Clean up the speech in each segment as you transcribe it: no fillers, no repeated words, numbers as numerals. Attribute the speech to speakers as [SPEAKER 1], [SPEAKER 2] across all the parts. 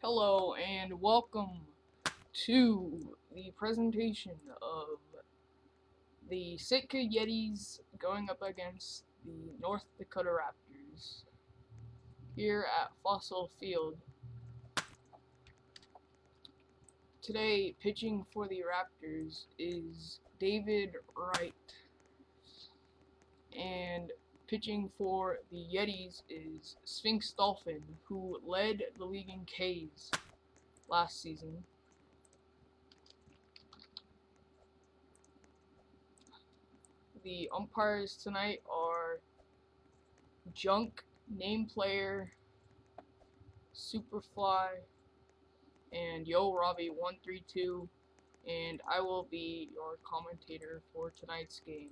[SPEAKER 1] Hello and welcome to the presentation of the Sitka Yetis going up against the North Dakota Raptors here at Fossil Field. Today, pitching for the Raptors is David Wright, and pitching for the Yetis is Sphinx Dolphin, who led the league in Ks last season. The umpires tonight are Junk, Name Player, Superfly, and Yo Robbie 132, and I will be your commentator for tonight's game.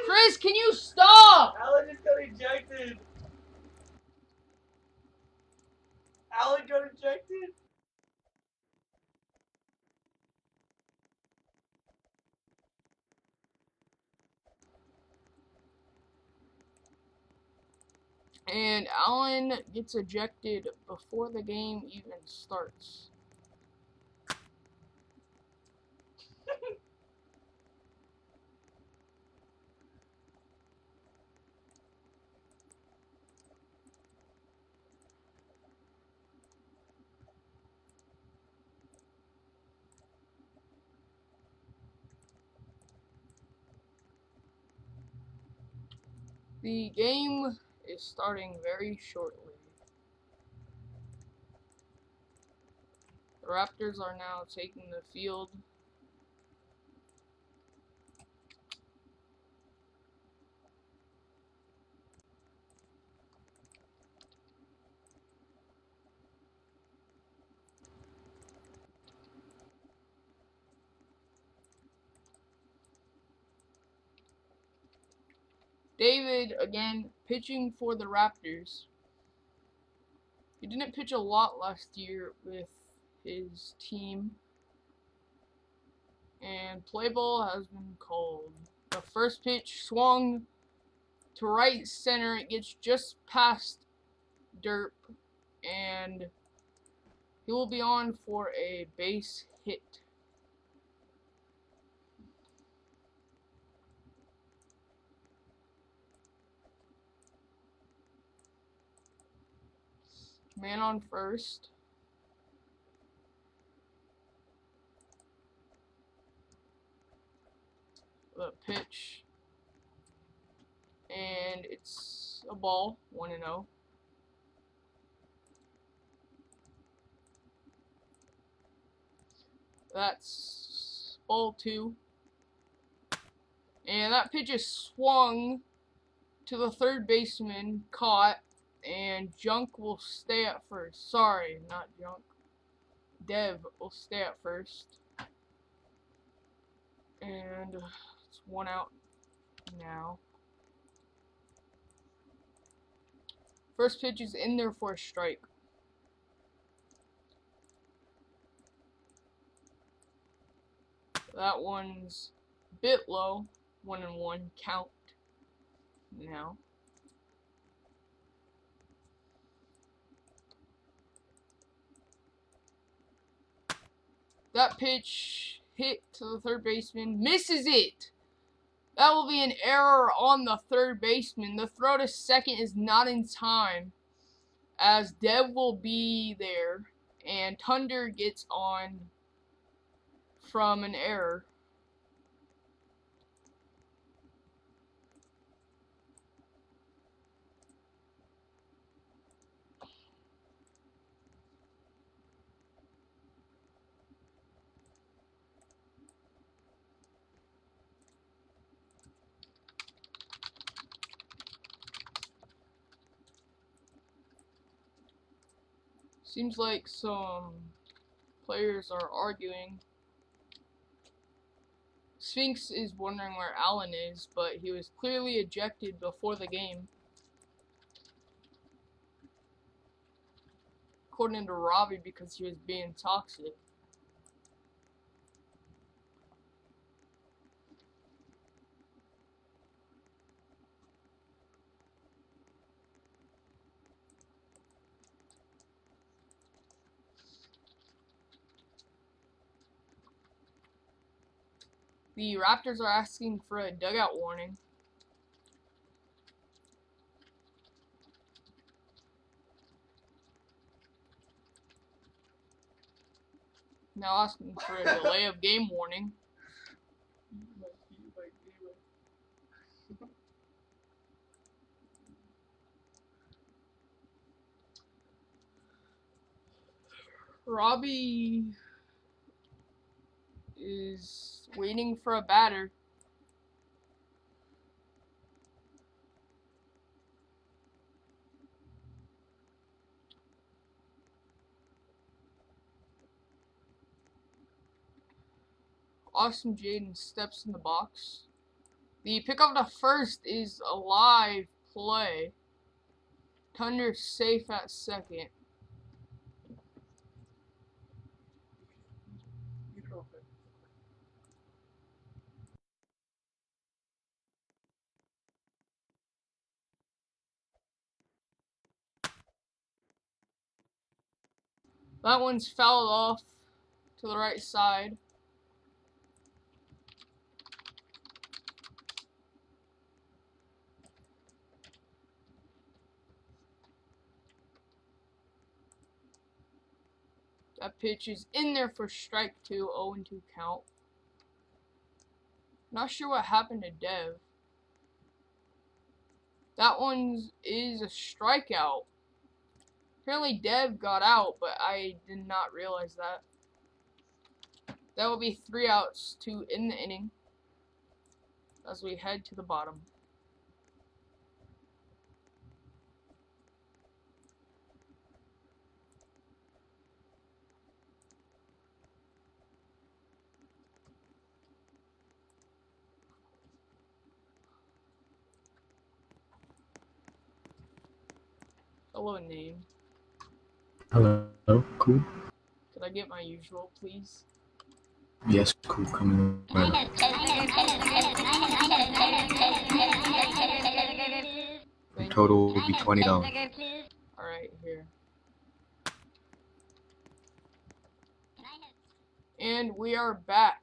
[SPEAKER 1] Chris, can you stop?
[SPEAKER 2] Alan just got ejected. Alan got ejected.
[SPEAKER 1] And Allen gets ejected before the game even starts. The game is starting very shortly. The Raptors are now taking the field. David, again, pitching for the Raptors. He didn't pitch a lot last year with his team. And play ball has been called. The first pitch swung to right center. It gets just past Derp. And he will be on for a base hit. Man on first. The pitch. And it's a ball, 1-0. That's ball 2. And that pitch is swung to the third baseman, caught, and Junk will stay at first. Sorry, not Junk. Dev will stay at first. And it's 1 out now. First pitch is in there for a strike. That one's a bit low. 1-1 count now. That pitch hit to the third baseman. Misses it! That will be an error on the third baseman. The throw to second is not in time, as Dev will be there, and Thunder gets on from an error. Seems like some players are arguing. Sphinx is wondering where Allen is, but he was clearly ejected before the game. According to Robbie, because he was being toxic. The Raptors are asking for a dugout warning. Now asking for a delay of game warning. Robbie is waiting for a batter. Austin Jaden steps in the box. The pickup to first is a live play. Thunder safe at second. That one's fouled off to the right side. That pitch is in there for strike 2, 0-2 count. Not sure what happened to Dev. That one is a strikeout. Apparently Dev got out, but I did not realize that. That will be 3 outs to end the inning as we head to the bottom. Hello, name.
[SPEAKER 3] Hello, cool.
[SPEAKER 1] Could I get my usual, please?
[SPEAKER 3] Yes, cool. Coming right up. The total will be $20.
[SPEAKER 1] Alright, here. And we are back.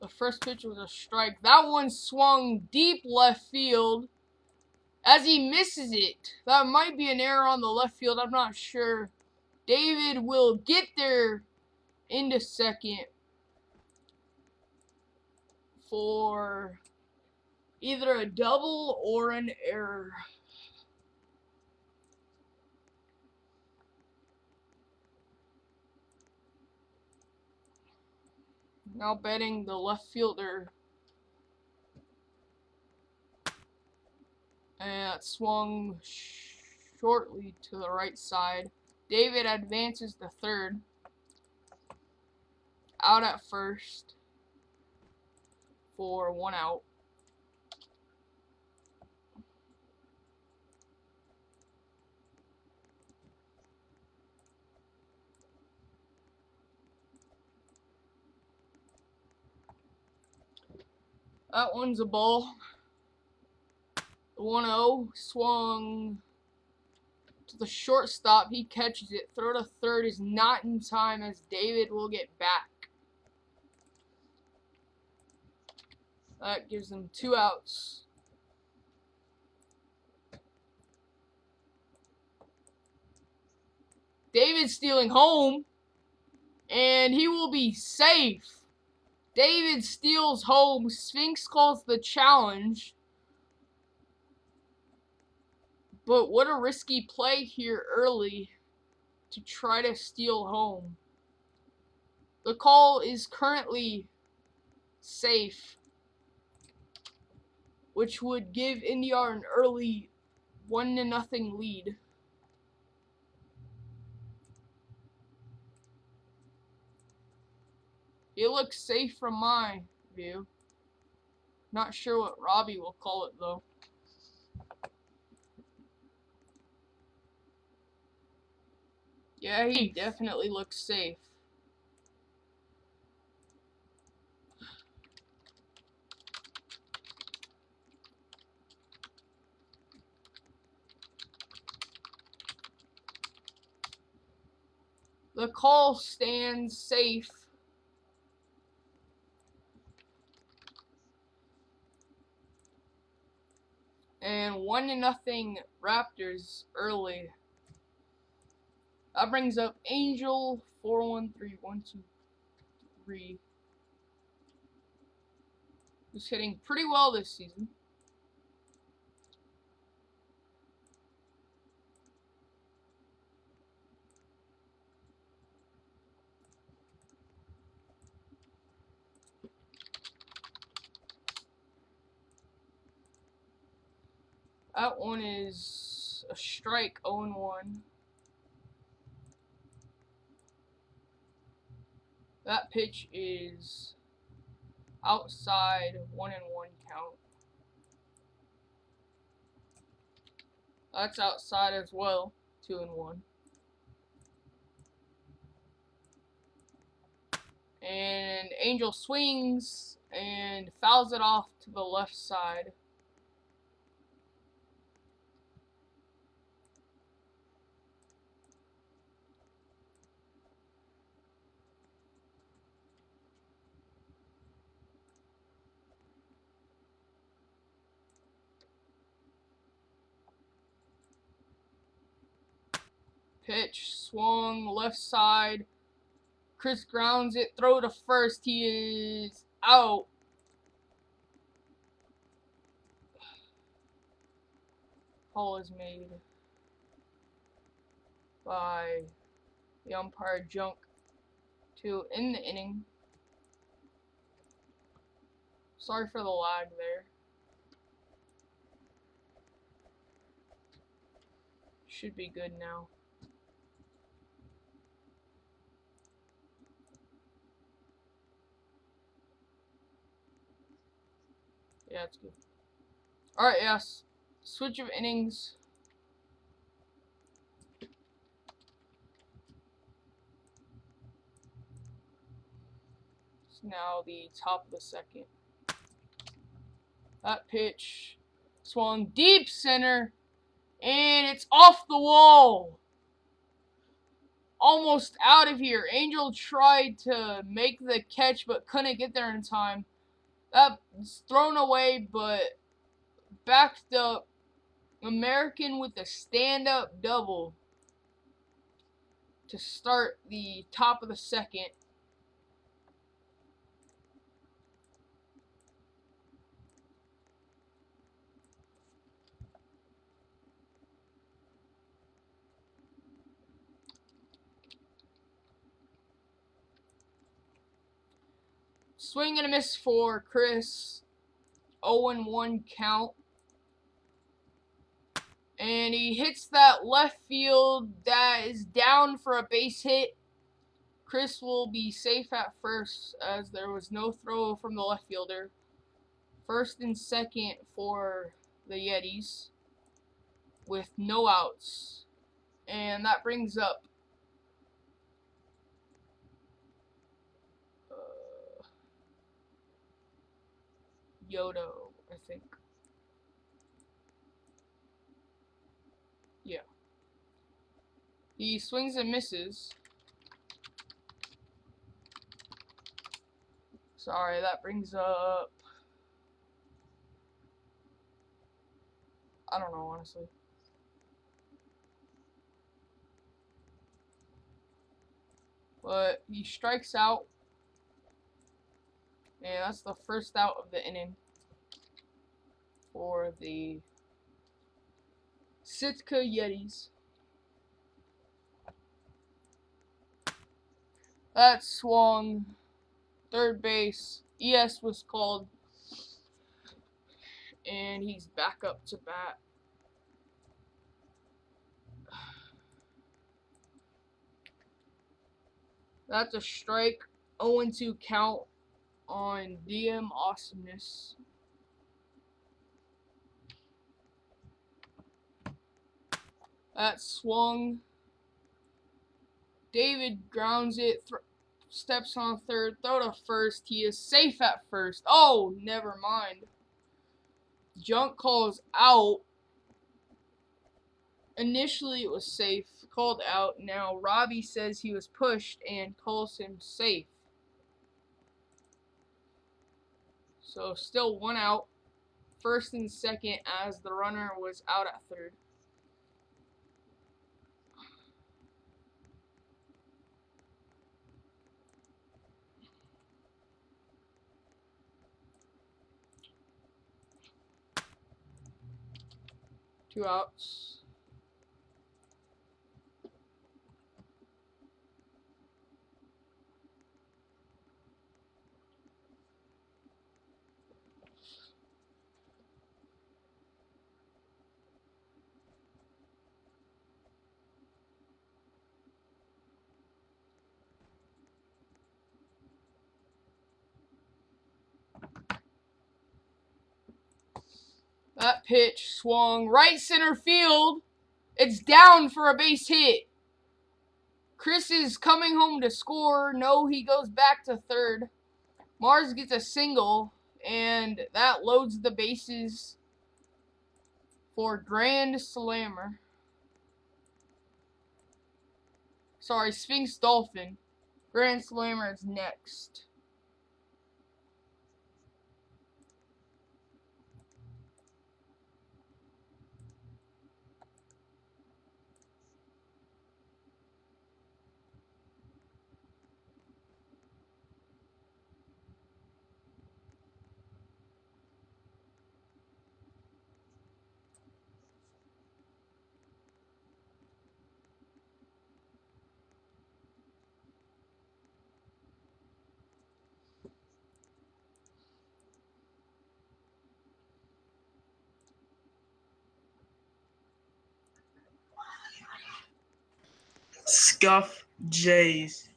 [SPEAKER 1] The first pitch was a strike. That one swung deep left field as he misses it. That might be an error on the left field. I'm not sure. David will get there into second for either a double or an error. Now betting the left fielder. And it swung shortly to the right side. David advances to third. out at first for 1 out. That one's a ball. The 1-0 swung to the shortstop. He catches it. Throw to third is not in time as David will get back. That gives them 2 outs. David stealing home, and he will be safe. David steals home. Sphinx calls the challenge. But what a risky play here early to try to steal home. The call is currently safe, which would give Indyar an early 1-0 lead. It looks safe from my view. Not sure what Robbie will call it though. Yeah, he definitely looks safe. The call stands safe. And 1-0 Raptors early. That brings up Angel 4-1-3-1-2-3. Who's hitting pretty well this season. That one is a strike, 0-1. That pitch is outside, 1-1 count. That's outside as well, 2-1. And Angel swings and fouls it off to the left side. Pitch swung left side. Chris grounds it. Throw to first. He is out. Call is made by the umpire. Junk to end the inning. Sorry for the lag there. Should be good now. Yeah, it's good. Alright, yes. Switch of innings. It's now the top of the second. That pitch swung deep center, and it's off the wall. Almost out of here. Angel tried to make the catch, but couldn't get there in time. That's thrown away, but backed up. American with a stand-up double to start the top of the second. Swing and a miss for Chris. 0-1 count. And he hits that left field that is down for a base hit. Chris will be safe at first as there was no throw from the left fielder. First and second for the Yetis with no outs. And that brings up Yodo, I think. Yeah. He swings and misses. Sorry, that brings up... I don't know, honestly. But he strikes out. And that's the first out of the inning for the Sitka Yetis. That swung. Third base. ES was called. And he's back up to bat. That's a strike. 0-2 count on DM Awesomeness. That swung. David grounds it, steps on third, throw to first. He is safe at first. Oh, never mind. Junk calls out. Initially it was safe, called out. Now Robbie says he was pushed and calls him safe. So still one out. First and second as the runner was out at third. Two outs. That pitch swung right center field. It's down for a base hit. Chris is coming home to score. No, he goes back to third. Mars gets a single, and that loads the bases for Grand Slammer. Sorry, Sphinx Dolphin. Grand Slammer is next.
[SPEAKER 2] Scuff Jays.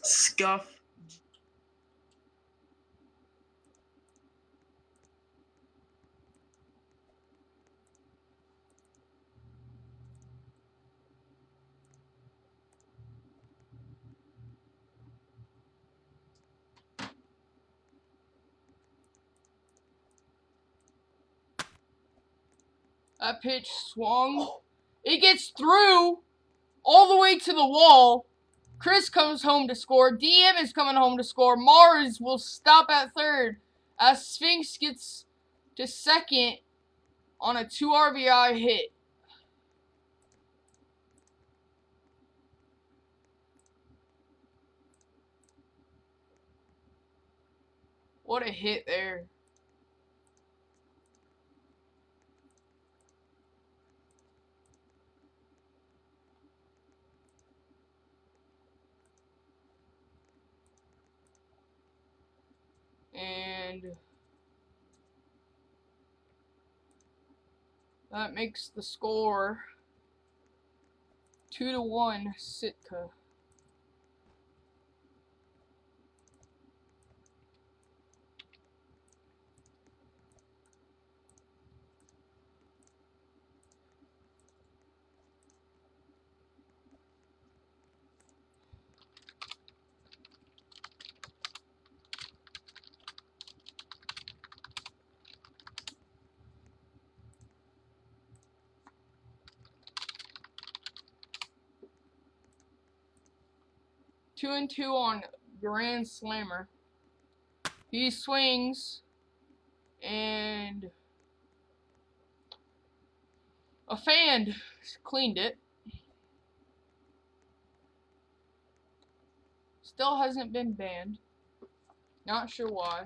[SPEAKER 2] Scuff.
[SPEAKER 1] That pitch swung. It gets through all the way to the wall. Chris comes home to score. DM is coming home to score. Mars will stop at third as Sphinx gets to second on a 2 RBI hit. What a hit there. And That makes the score 2-1 Sitka. Two and two on Grand Slammer. He swings and a fan cleaned it. Still hasn't been banned. Not sure why.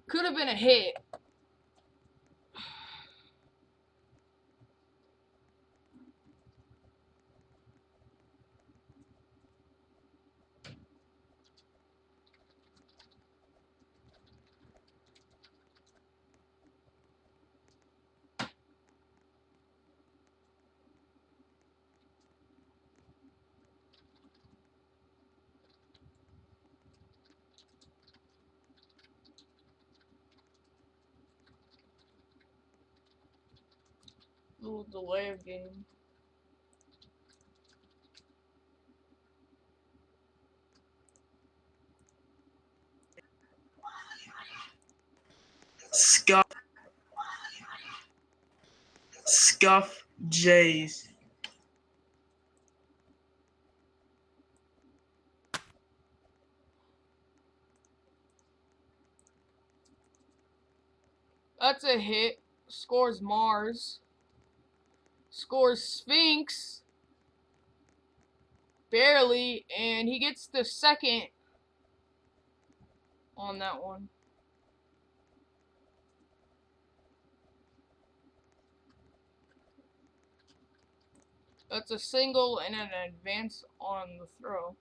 [SPEAKER 1] Could have been a hit. Little delay of game.
[SPEAKER 2] Scuff Jays.
[SPEAKER 1] That's a hit. Scores Mars. Scores Sphinx. Barely. And he gets the second on that one. That's a single and an advance on the throw.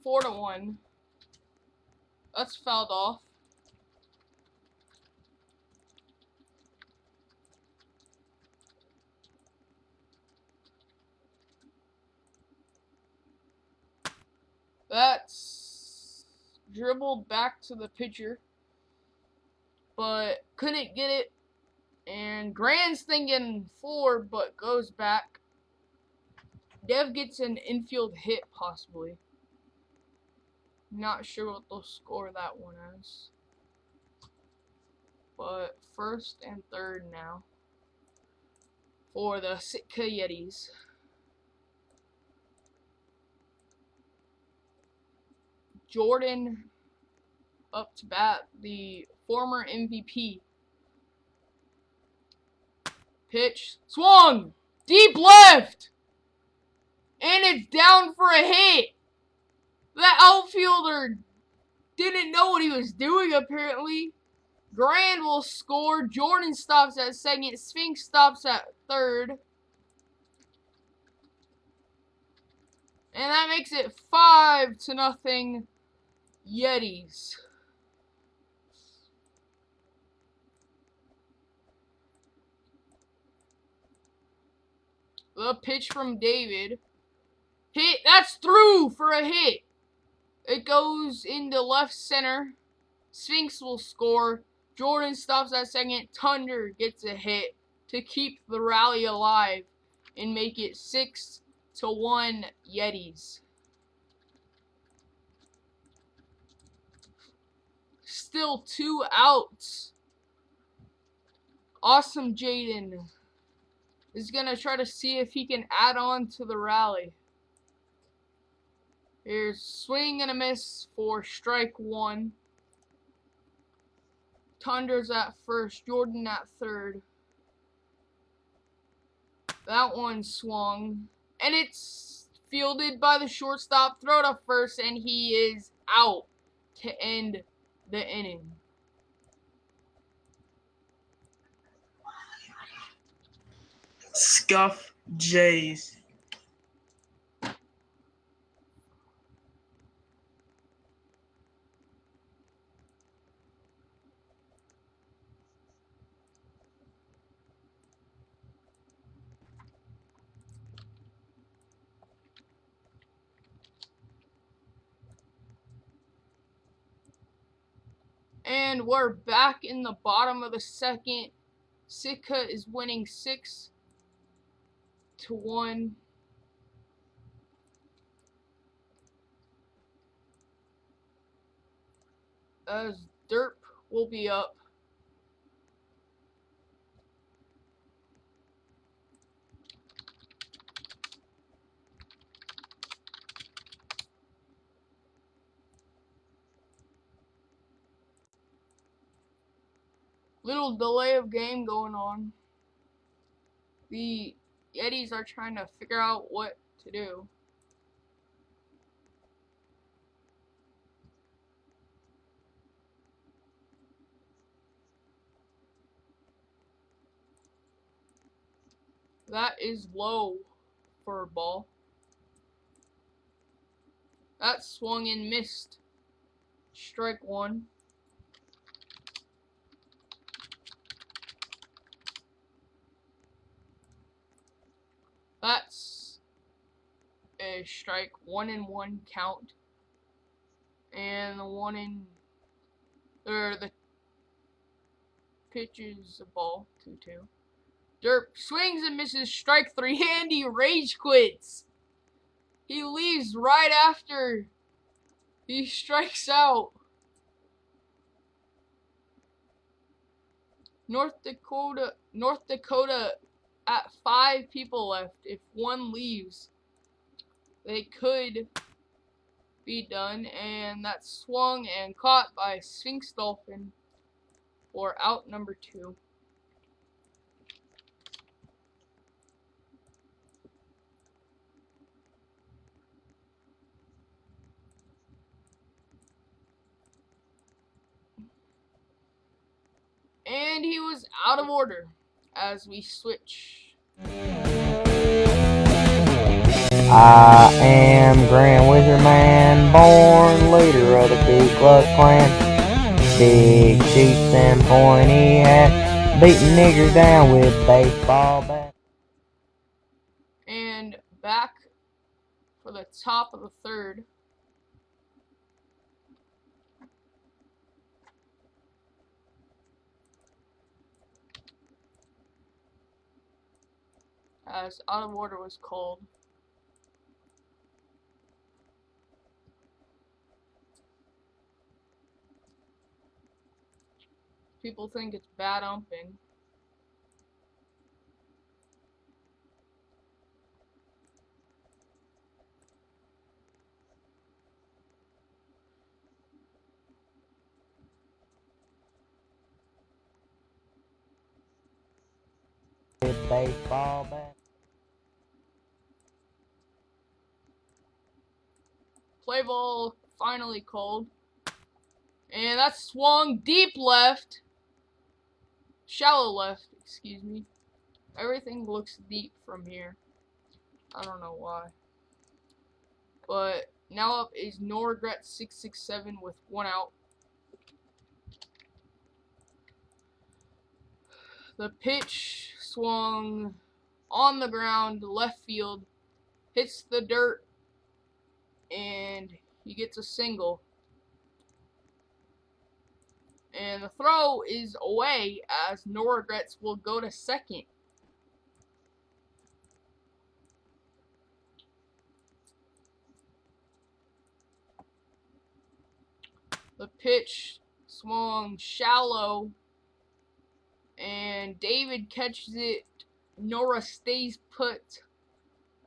[SPEAKER 1] 4-1. That's fouled off. That's dribbled back to the pitcher, but couldn't get it. And Grand's thinking 4, but goes back. Dev gets an infield hit, possibly. Not sure what they'll score that one as. But first and third now for the Sitka Yetis. Jordan up to bat, the former MVP. Pitch, swung, deep left, and it's down for a hit. The outfielder didn't know what he was doing, apparently. Grand will score. Jordan stops at second. Sphinx stops at third. And that makes it 5-0 Yetis. The pitch from David. Hit. That's through for a hit. It goes into left center. Sphinx will score. Jordan stops at second. Thunder gets a hit to keep the rally alive and make it 6-1 Yetis. Still 2 outs. Awesome Jaden is going to try to see if he can add on to the rally. Here's swing and a miss for strike 1. Thunder's at first, Jordan at third. That one swung, and it's fielded by the shortstop. Throw to first, and he is out to end the inning.
[SPEAKER 2] Scuff Jays.
[SPEAKER 1] And we're back in the bottom of the second. Sitka is winning 6-1. As Derp will be up. Little delay of game going on. The Yetis are trying to figure out what to do. That is low for a ball. That swung and missed. Strike one. That's a strike. 1-1 count. And the pitch is a ball. 2-2. Derp swings and misses. Strike three. Andy rage quits. He leaves right after he strikes out. North Dakota at 5 people left. If one leaves, they could be done. And that's swung and caught by Sphinx Dolphin for out number 2. And he was out of order as we switch.
[SPEAKER 4] I am Grand Wizard Man, born leader of the Ku Klux Klan. Big chiefs and pointy hat, beating niggers down with baseball bats.
[SPEAKER 1] And back for the top of the third. As out of order was called. People think it's bad umping.
[SPEAKER 4] With baseball bats.
[SPEAKER 1] Play ball finally called. And that swung deep left. Shallow left, excuse me. Everything looks deep from here. I don't know why. But now up is No Regret 667 with 1 out. The pitch swung on the ground, left field, hits the dirt, and he gets a single. And the throw is away as No Regrets will go to second. The pitch swung shallow, and David catches it. Nora stays put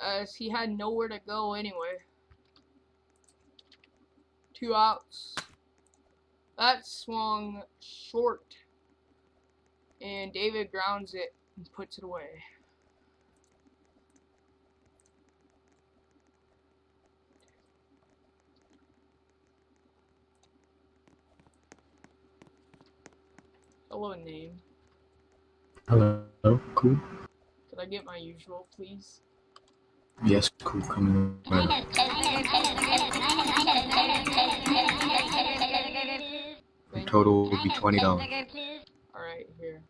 [SPEAKER 1] as he had nowhere to go anyway. 2 outs. That swung short, and David grounds it and puts it away. Hello, name.
[SPEAKER 3] Hello, cool.
[SPEAKER 1] Did I get my usual, please?
[SPEAKER 3] Yes, cool. Coming right up.
[SPEAKER 1] Thank
[SPEAKER 3] Total
[SPEAKER 1] you.
[SPEAKER 3] will be $20.
[SPEAKER 1] Alright, here.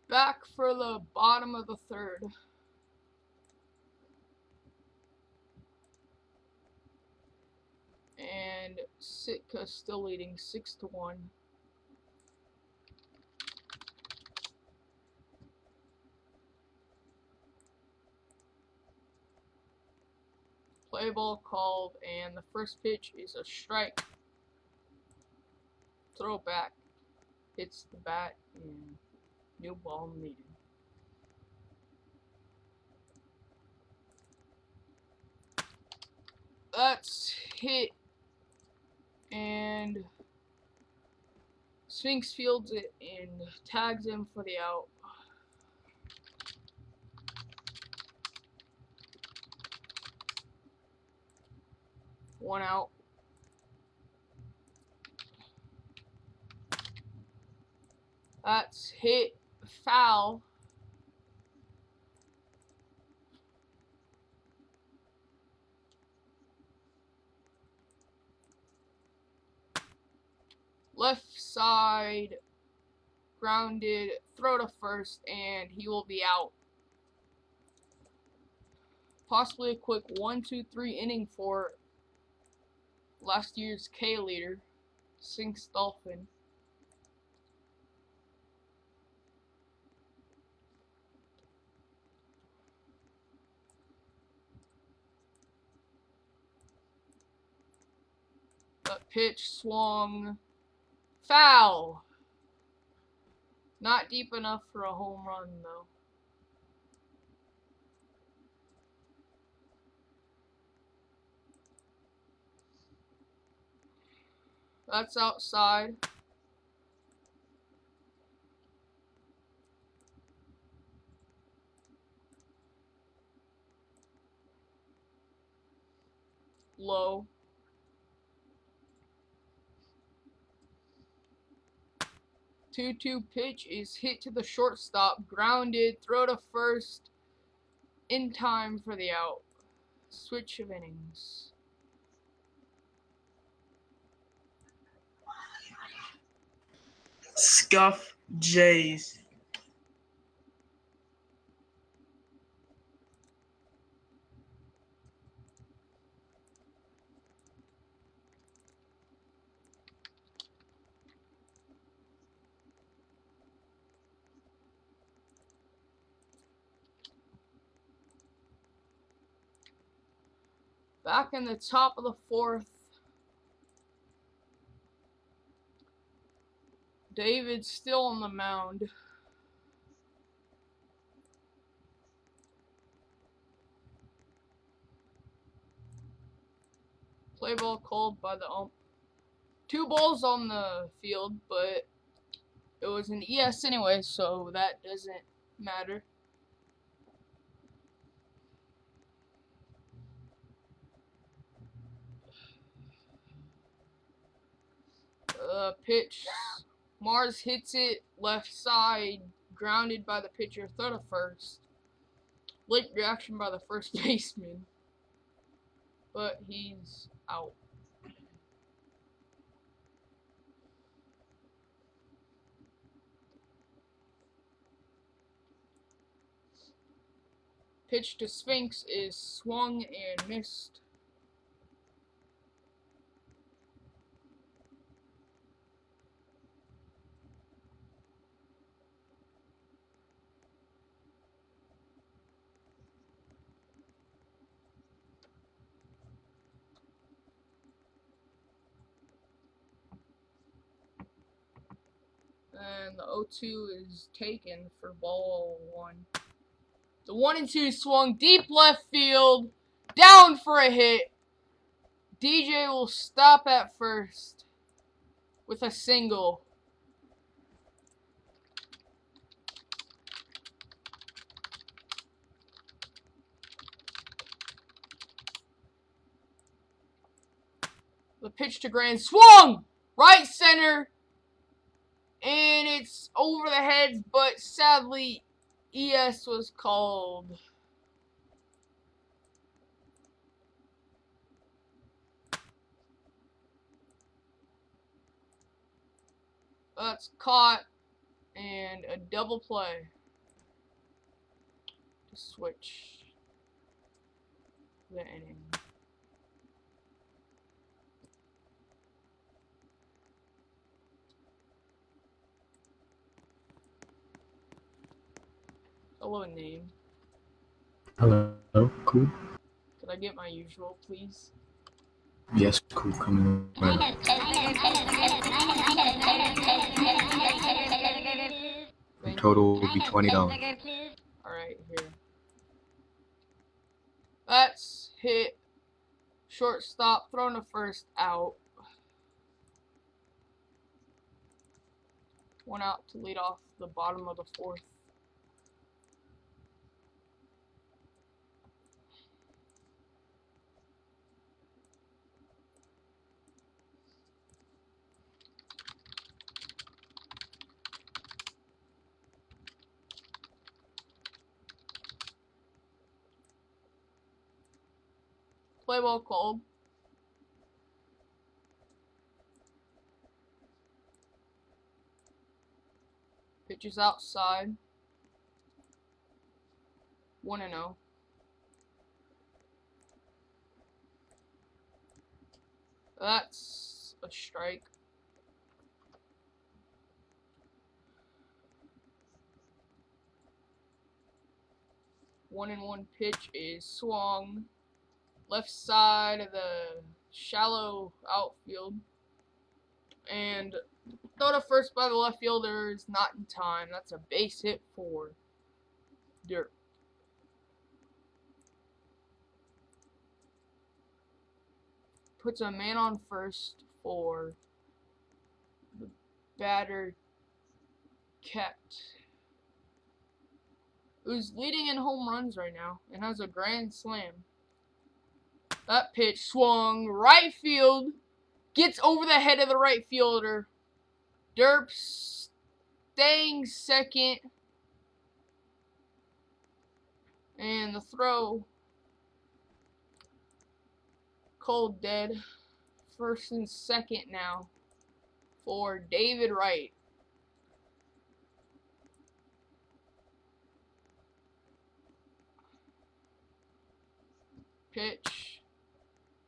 [SPEAKER 1] Back for the bottom of the third. And Sitka still leading 6-1. Play ball called, and the first pitch is a strike. Throw back. Hits the bat, and new ball needed. That's hit, and Sphinx fields it and tags him for the out. One out. That's hit, foul. Left side, grounded, throw to first, and he will be out. Possibly a quick 1-2-3 inning for last year's K leader, Sinks Dolphin. That pitch swung foul. Not deep enough for a home run, though. That's outside. Low. 2-2 pitch is hit to the shortstop, grounded, throw to first, in time for the out. Switch of innings.
[SPEAKER 2] Scuff Jays.
[SPEAKER 1] Back in the top of the fourth. David's still on the mound. Play ball called by the ump. 2 balls on the field, but it was an ES anyway, so that doesn't matter. Pitch. Mars hits it left side, grounded by the pitcher, throw to first. Late reaction by the first baseman, but he's out. Pitch to Sphinx is swung and missed. And the 0-2 is taken for ball 1. The 1-2 swung deep left field, down for a hit. DJ will stop at first with a single. The pitch to Grand swung! Right center! And it's over the heads, but sadly, ES was called. That's caught, and a double play to switch the inning. Hello, name.
[SPEAKER 3] Hello, cool.
[SPEAKER 1] Could I get my usual, please?
[SPEAKER 3] Yes, cool, coming right up. The total will be $20.
[SPEAKER 1] Alright, here. That's hit. Shortstop, thrown to first, out. One out to lead off the bottom of the fourth. Play ball called. Pitches outside. 1-0. That's a strike. One and one pitch is swung. Left side of the shallow outfield. And throw to first by the left fielder is not in time. That's a base hit for Dirt. Puts a man on first for the batter kept, who's leading in home runs right now and has a grand slam. That pitch swung right field, gets over the head of the right fielder. Derp staying second, and the throw cold dead. First and second now for David Wright. Pitch,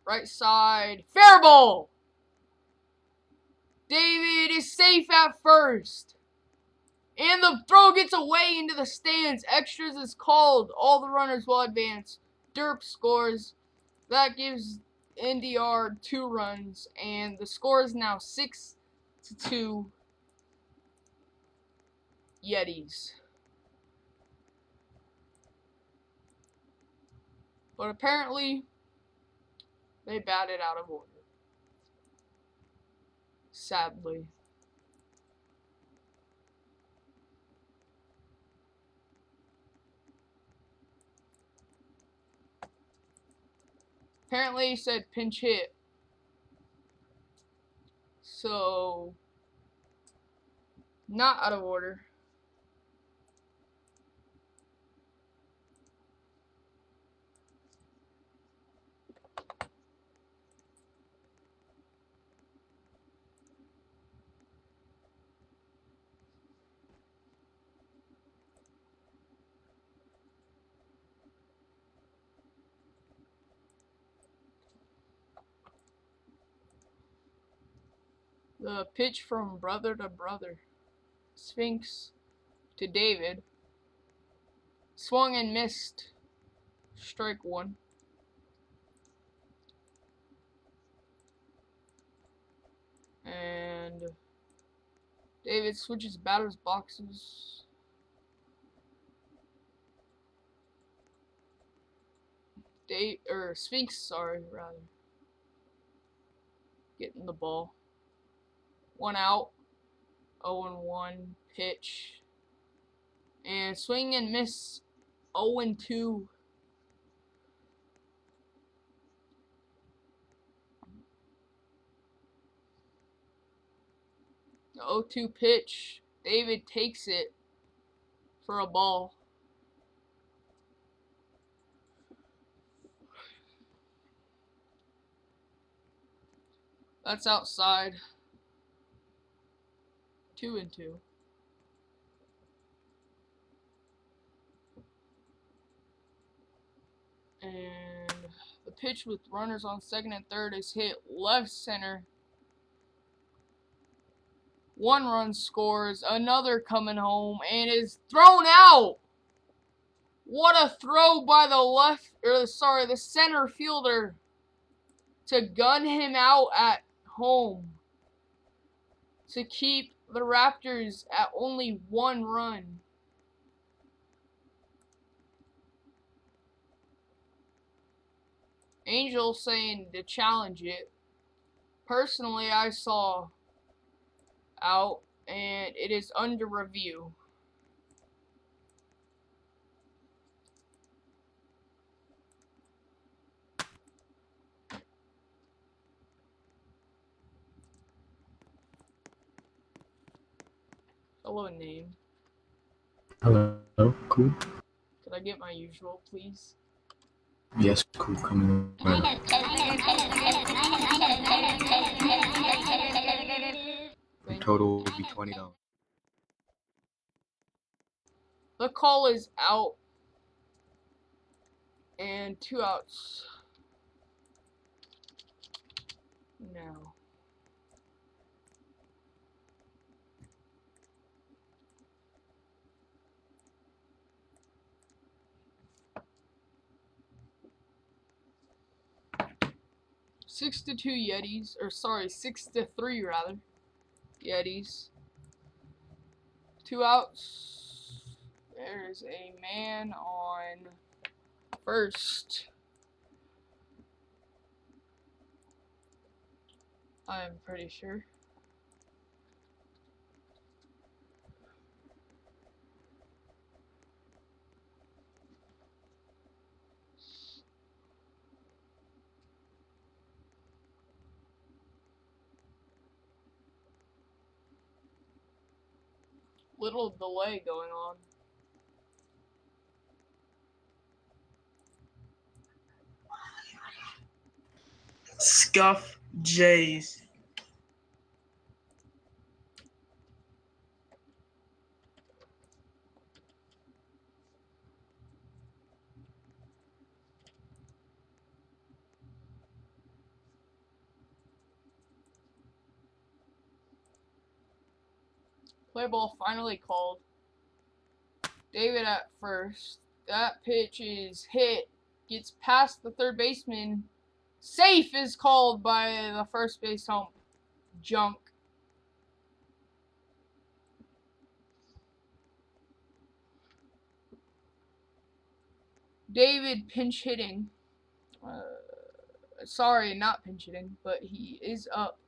[SPEAKER 1] right side, fair ball. David is safe at first. And the throw gets away into the stands. Extras is called. All the runners will advance. Derp scores. That gives NDR 2 runs. And the score is now 6-2 Yetis. But apparently, they batted out of order. Sadly. Apparently, he said pinch hit. So, not out of order. The pitch from brother to brother. Sphinx to David. Swung and missed. Strike one. And David switches batter's boxes. Sphinx, sorry, rather. Getting the ball. One out. 0-1 pitch. And swing and miss. 0-2. The 0-2 pitch. David takes it for a ball. That's outside. 2-2. And the pitch with runners on second and third is hit left center. 1 run scores, another coming home, and is thrown out. What a throw by the center fielder to gun him out at home to keep the Raptors at only 1 run. Angel saying to challenge it. Personally, I saw out, and it is under review. Hello, name.
[SPEAKER 3] Hello, cool.
[SPEAKER 1] Could I get my usual, please?
[SPEAKER 3] Yes, cool. Coming right up. Total will be $20.
[SPEAKER 1] The call is out, and 2 outs. Now. Six to 2 Yetis, or sorry, 6-3 rather. Yetis. 2 outs. There's a man on first. I'm pretty sure. Little delay going on.
[SPEAKER 2] Scuff Jays.
[SPEAKER 1] Play ball finally called. David at first. That pitch is hit. Gets past the third baseman. Safe is called by the first base hump. Junk. David pinch hitting. Sorry, not pinch hitting, but he is up.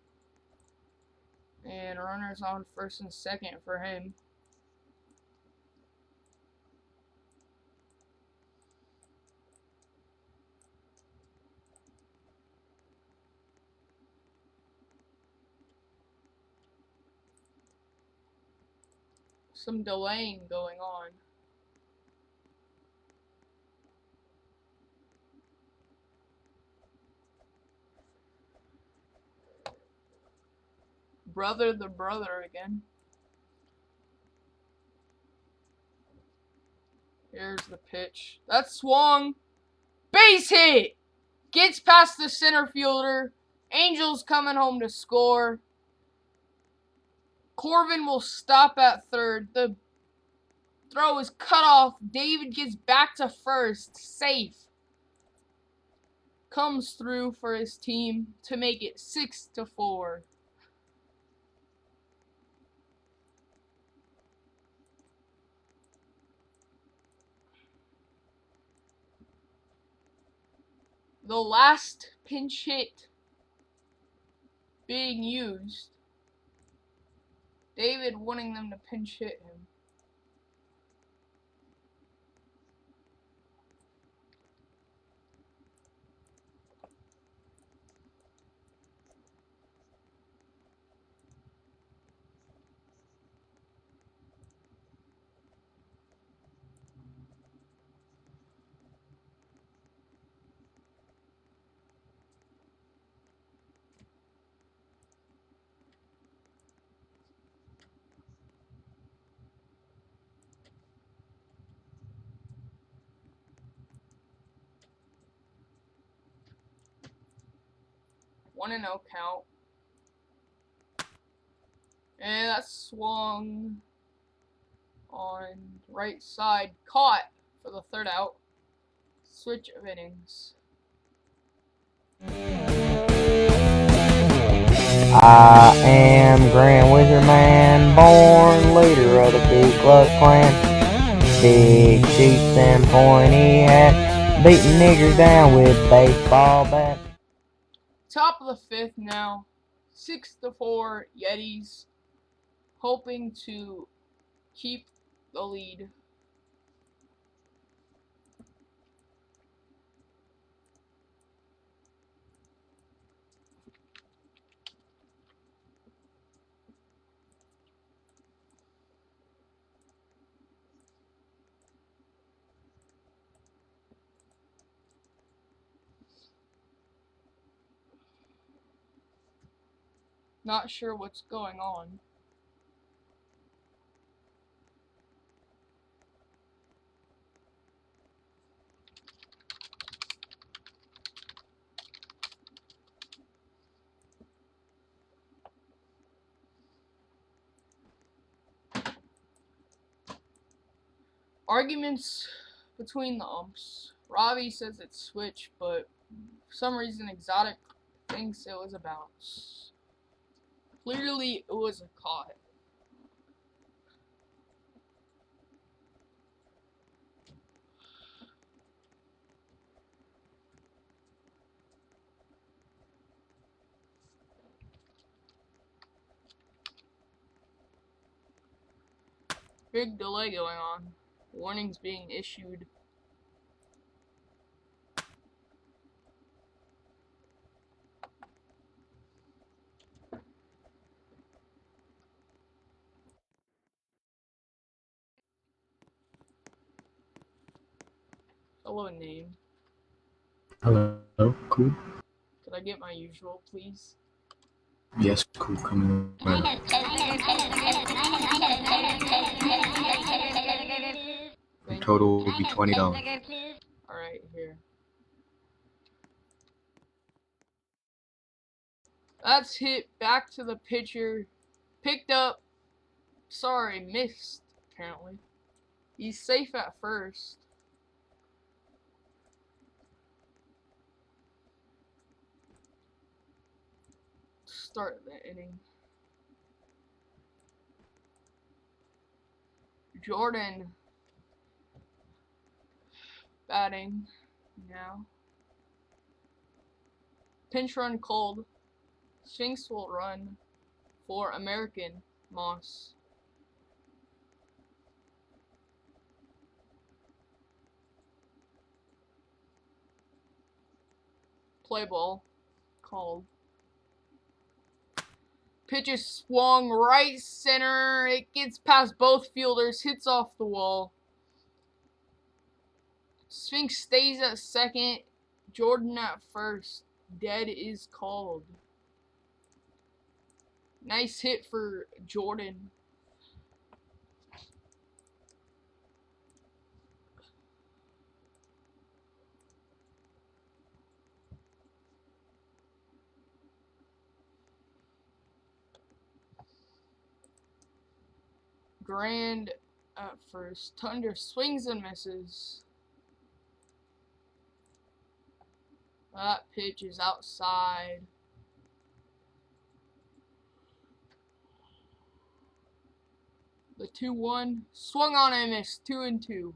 [SPEAKER 1] And runners on first and second for him. Some delaying going on. Brother the brother again. Here's the pitch. That swung. Base hit! Gets past the center fielder. Angels coming home to score. Corbin will stop at third. The throw is cut off. David gets back to first. Safe. Comes through for his team to make it 6-4. The last pinch hit being used. David wanting them to pinch hit him. 1-0 count. And that swung on right side, caught for the 3rd out. Switch of innings.
[SPEAKER 4] I am Grand Wizard Man, born leader of the Ku Klux Klan. Big chiefs and pointy hat, beating niggers down with baseball bat.
[SPEAKER 1] Top of the 5th now. 6-4 Yetis, hoping to keep the lead. Not sure what's going on. Arguments between the umps. Robbie says it's switch, but for some reason Exotic thinks it was a bounce. Clearly it was a caught. Big delay going on. Warnings being issued. Hello, name.
[SPEAKER 3] Hello, cool.
[SPEAKER 1] Could I get my usual, please?
[SPEAKER 3] Yes, cool. Coming right up.
[SPEAKER 1] Thank
[SPEAKER 3] Total will be $20.
[SPEAKER 1] Alright, here. That's hit back to the pitcher. Picked up. Sorry, missed, apparently. He's safe at first. Start the inning. Jordan batting now. Pinch run cold. Sphinx will run for American Moss. Play ball called. Pitch is swung right center. It gets past both fielders, hits off the wall. Sphinx stays at second. Jordan at first. Dead is called. Nice hit for Jordan. Grand at first. Thunder swings and misses. That pitch is outside. The 2-1 swung on and missed. 2-2.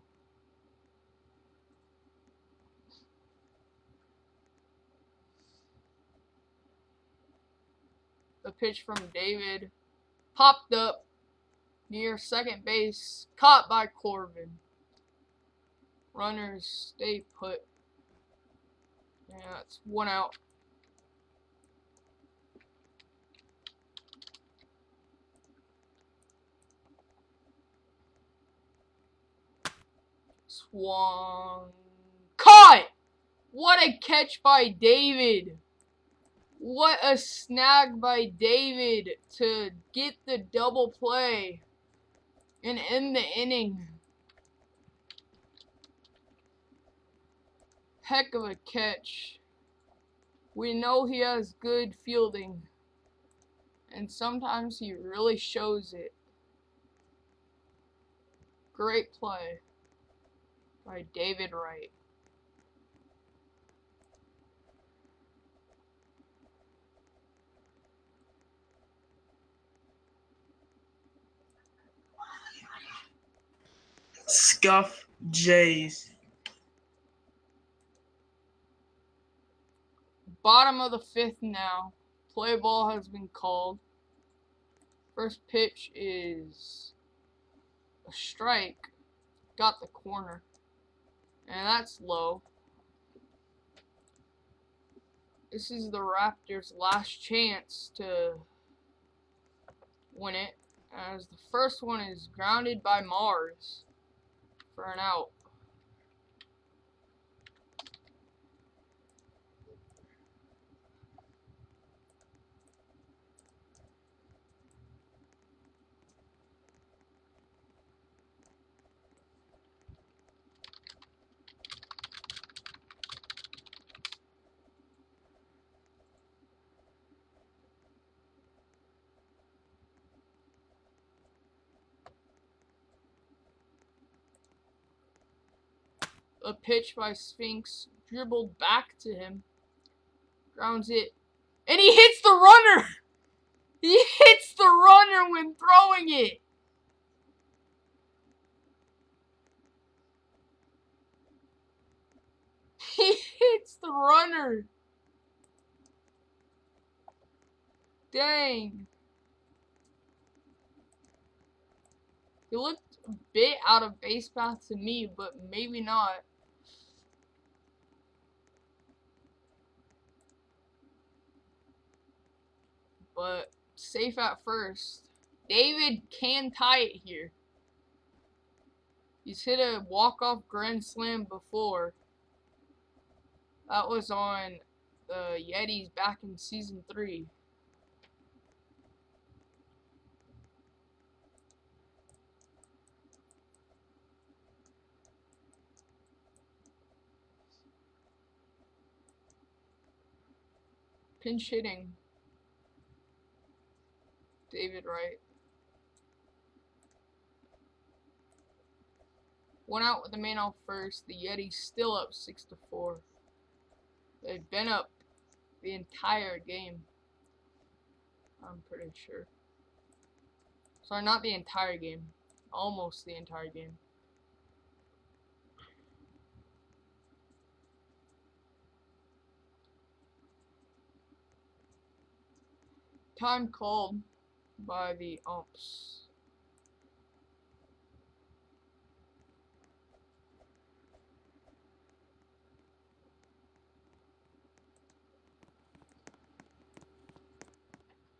[SPEAKER 1] The pitch from David popped up near second base, caught by Corbin. Runners stay put. Yeah, it's 1 out. Swung. Caught! What a catch by David. What a snag by David to get the double play and end the inning. Heck of a catch. We know he has good fielding, and sometimes he really shows it. Great play by David Wright.
[SPEAKER 2] Scuff Jays.
[SPEAKER 1] Bottom of the fifth now. Play ball has been called. First pitch is a strike. Got the corner. And that's low. This is the Raptors' last chance to win it, as the first one is grounded by Mars for an out. A pitch by Sphinx, dribbled back to him, grounds it, and he hits the runner! He hits the runner when throwing it! He hits the runner! Dang. He looked a bit out of base path to me, but maybe not. But safe at first. David can tie it here. He's hit a walk-off grand slam before. That was on the Yetis back in season 3. Pinch hitting. David Wright. One out with the man on first. The Yetis still up 6-4. They've been up the entire game. I'm pretty sure. Sorry, not the entire game. Almost the entire game. Time called by the umps.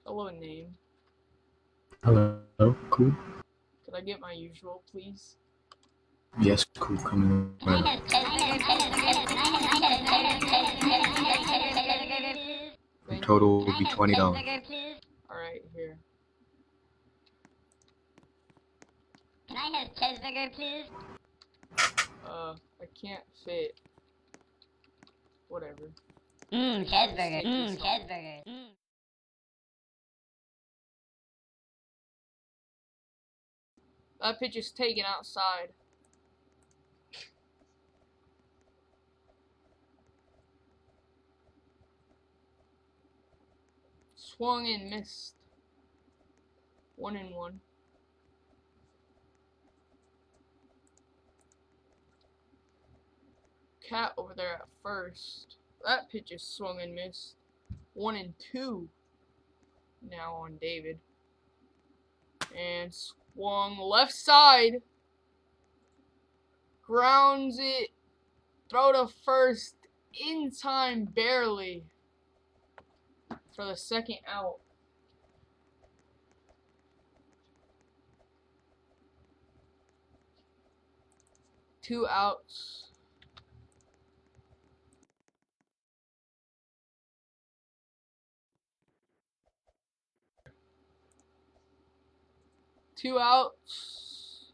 [SPEAKER 1] Hello, name.
[SPEAKER 3] Hello, cool.
[SPEAKER 1] Could I get my usual, please?
[SPEAKER 3] Yes, cool. Coming right up. The total will be $20.
[SPEAKER 1] Alright, here.
[SPEAKER 5] Can I have cheeseburger, please?
[SPEAKER 1] I can't fit. Whatever.
[SPEAKER 5] Cheeseburger. Cheeseburger.
[SPEAKER 1] That pitch is taken outside. Swung and missed. 1-1. Cat over there at first. That pitch is swung and missed. 1-2. Now on David. And swung left side. Grounds it. Throw to first. In time, barely. For the second out. Two outs. Two outs.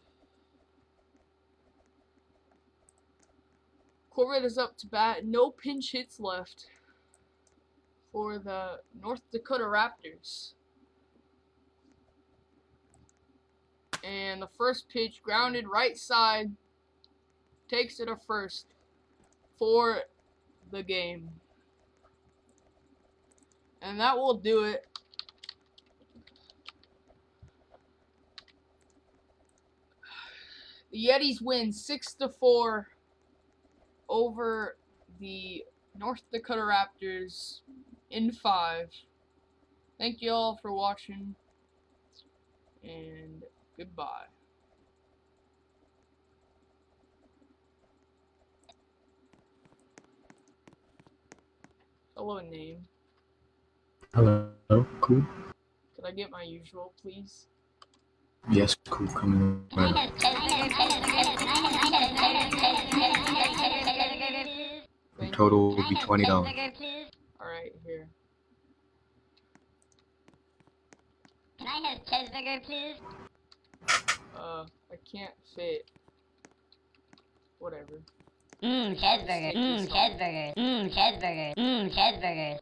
[SPEAKER 1] Corbett is up to bat. No pinch hits left. for the North Dakota Raptors. And the first pitch, grounded right side, takes it a first for the game. And that will do it. The Yetis win 6-4 over the North Dakota Raptors in 5. Thank you all for watching, and goodbye. Hello, name.
[SPEAKER 3] Hello, cool.
[SPEAKER 1] Could I get my usual, please?
[SPEAKER 3] Yes, cool. Coming
[SPEAKER 5] Can I
[SPEAKER 3] right
[SPEAKER 5] have cheeseburger, please?
[SPEAKER 3] up. Total will be $20.
[SPEAKER 5] Cheeseburger, please?
[SPEAKER 1] Alright, here.
[SPEAKER 5] Can I have cheeseburger, please?
[SPEAKER 1] I can't fit. Whatever.
[SPEAKER 5] Cheeseburger, cheeseburger, cheeseburger, cheeseburger.